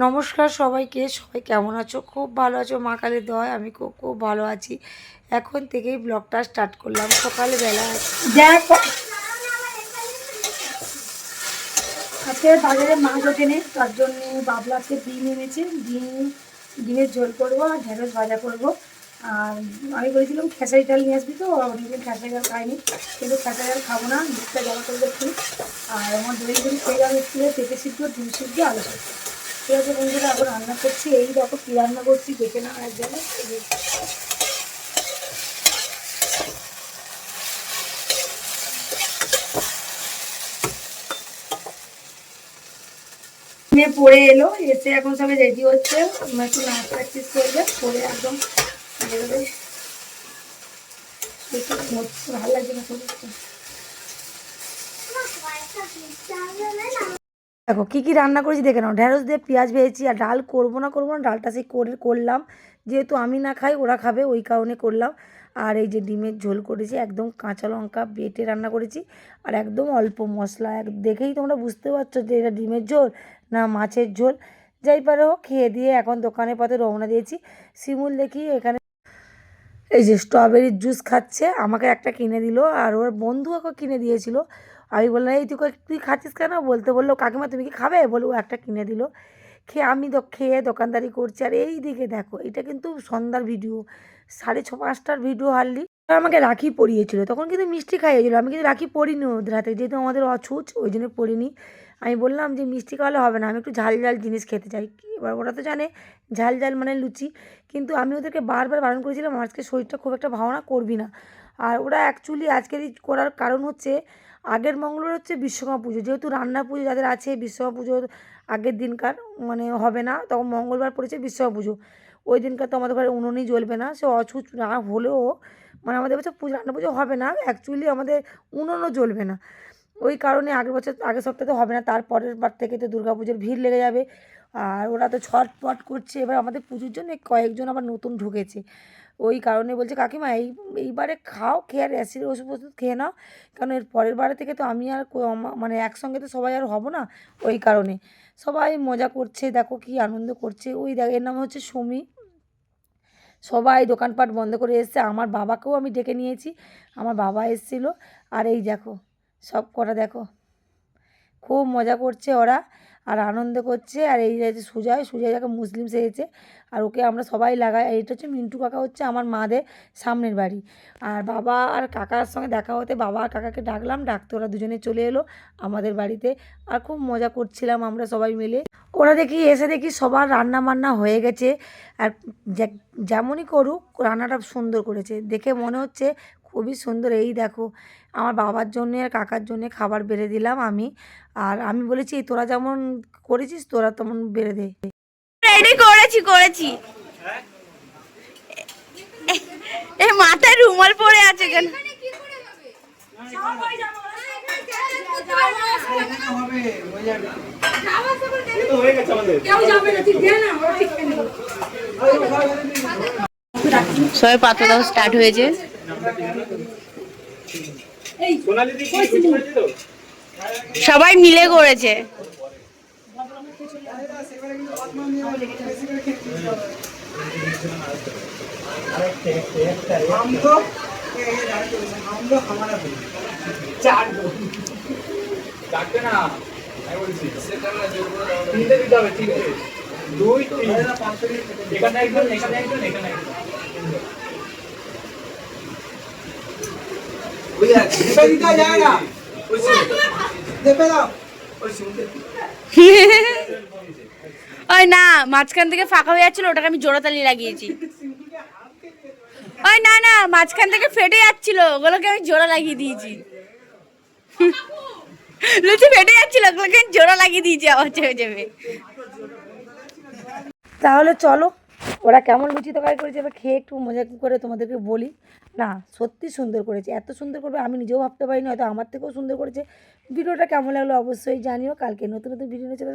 নমস্কার সবাইকে, সবাই কেমন আছো? খুব ভালো আছো? মা কালীর দয়ায় আমি খুব খুব ভালো আছি। এখন থেকেই ব্লগটা স্টার্ট করলাম সকালবেলা। আজকে বাজারে মাছ ওঠেনি, তার জন্য বাবলা আজকে ডিম এনেছে। ডিমের ঝোল করবো আর ঢেঁড়স ভাজা করবো। আর আমি বলেছিলাম খেসারি ডাল নিয়ে আসবি, তো অনেকদিন খেসারি ডাল খাইনি, কিন্তু খেসারি ডাল খাবো না, দুধটা জমা করে দেখি। আর আমার দই দই খেয়ে যাবে একটু, পেঁপে সিদ্ধ, ডিম সিদ্ধ, আলু সিদ্ধ। ঠিক আছে বন্ধুরা, এখন রান্না করছি। এই দেখো কী রান্না করছি দেখে নাও এক জায়গায়। মেয়ে পড়ে এলো, এসে এখন সবাই রেডি হচ্ছে, একটু নাচ প্র্যাকটিস করবে, পরে একদম বেরোবে। ভালো লাগছে না শরীরটা। দেখো কী কী রান্না করেছি দেখে নাও। ঢেঁড়স দিয়ে পেঁয়াজ ভেজেছি, আর ডাল করবো না ডালটা সেই করলাম, যেহেতু আমি না খাই ওরা খাবে ওই কারণে করলাম। আর এই যে ডিমের ঝোল করেছি, একদম কাঁচা লঙ্কা বেটে রান্না করেছি, আর একদম অল্প মশলা। দেখেই তোমরা বুঝতে পারছো যে এটা ডিমের ঝোল না মাছের ঝোল। যাই পারে হোক, খেয়ে দিয়ে এখন দোকানের পথে রওনা দিয়েছি। শিমুল দেখি এখানে এই যে স্ট্রবেরির জুস খাচ্ছে, আমাকে একটা কিনে দিল, আর ওর বন্ধু ওকে কিনে দিয়েছিল। আমি বললাম এই তুই খাচ্ছিস কেন? বললো কাকিমা তুমি কি খাবে? বলে ও একটা কিনে দিল। আমি খেয়ে দোকানদারি করছি। আর এই দিকে দেখো, এটা কিন্তু সন্ধ্যার ভিডিও, 5:30টার ভিডিও হারলি। আমাকে রাখি পরিয়েছিল, তখন কিন্তু মিষ্টি খাইয়েছিল, আমি কিন্তু রাখি পরিনি ওদের হাতে, যেহেতু আমাদের অছুচ ওই জন্য পরিনি। আমি বললাম যে মিষ্টি খাওয়ালে হবে না, আমি একটু ঝাল ঝাল জিনিস খেতে চাই। এবার ওরা তো জানে ঝাল ঝাল মানে লুচি, কিন্তু আমি ওদেরকে বারবার বারণ করেছিলাম আজকে শরীরটা খুব একটা ভালো না, করবি না। আর ওরা অ্যাকচুয়ালি আজকের এই করার কারণ হচ্ছে, আগের মঙ্গলবার হচ্ছে বিশ্বকর্মা পুজো, যেহেতু রান্না পুজো যাদের আছে বিশ্বকর্মা পুজোর আগের দিনকার মানে হবে না, তখন মঙ্গলবার পড়েছে বিশ্বকর্মা পুজো। ওই দিনকার তো আমাদের ঘরে উনুনই জ্বলবে না, সে অছুচ না হলেও মানে আমাদের বছর পুজো রান্না পুজো হবে না, অ্যাকচুয়ালি আমাদের উনুনও জ্বলবে না। ওই কারণে আগের সপ্তাহে তো হবে না, তারপরের বার থেকে তো দুর্গা পুজোর ভিড় লেগে যাবে। আর ওরা তো ছটপট করছে, এবার আমাদের পুজোর জন্য কয়েকজন আবার নতুন ঢুকেছে। ওই কারণে বলছে কাকিমা এইবারে খাও, খেয়ে আর অ্যাসিড ওষুধ ওষুধ খেয়ে নাও, কারণ এর পরের বারে থেকে তো আমি আর মানে একসঙ্গে তো সবাই আর হব না। ওই কারণে সবাই মজা করছে, দেখো কি আনন্দ করছে। ওই দেখ, এর নাম হচ্ছে সুমি। সবাই দোকানপাট বন্ধ করে এসছে, আমার বাবাকেও আমি ডেকে নিয়েছি, আমার বাবা এসেছিলো। আর এই দেখো সব কটা দেখো, খুব মজা করছে ওরা, আর আনন্দ করছে। আর এই যে সুজয় যাকে মুসলিম সেজেছে, আর ওকে আমরা সবাই লাগাই। আর এটা হচ্ছে মিন্টু কাকা, হচ্ছে আমার মাদের সামনের বাড়ি। আর বাবা আর কাকার সঙ্গে দেখা হতে বাবা আর কাকাকে ডাকতে ওরা দুজনে চলে এলো আমাদের বাড়িতে। আর খুব মজা করছিলাম আমরা সবাই মিলে। ওরা দেখি সবার রান্না বান্না হয়ে গেছে। আর যেমনই করুক রান্নাটা সুন্দর করেছে, দেখে মনে হচ্ছে খুবই সুন্দর। এই দেখো আমার বাবার জন্যে আর কাকার জন্যে খাবার বেড়ে দিলাম আমি। আর আমি বলেছি তোরা যেমন করেছিস তোরা তেমন বেড়ে দে। রেডি করেছি এই মাথায় রুমাল পরে আছে কেন? সবাই পাতা দাও স্টার্ট হয়েছে। সবাই মিলে করেছে। ওই না, মাঝখান থেকে ফাঁকা হয়ে যাচ্ছিল, ওটাকে আমি জোড়াতালি লাগিয়েছি। ওই না, মাঝখান থেকে ফেটে যাচ্ছিল, ওগুলোকে আমি জোড়া লাগিয়ে দিয়েছি। লুচি ফেটে যাচ্ছিল, ওগুলোকে আমি জোড়া লাগিয়ে দিয়েছি, আবার চেপে চেপে। তাহলে চলো, ওরা কেমন লুচি তরকারি করেছে এবার খেয়ে একটু মজা করে তোমাদেরকে বলি। না সত্যি সুন্দর করেছে, এত সুন্দর করবে আমি নিজেও ভাবতে পারিনি, হয়তো আমার থেকেও সুন্দর করেছে। ভিডিওটা কেমন লাগলো অবশ্যই জানিও। কালকে নতুন নতুন ভিডিও নিয়ে চলে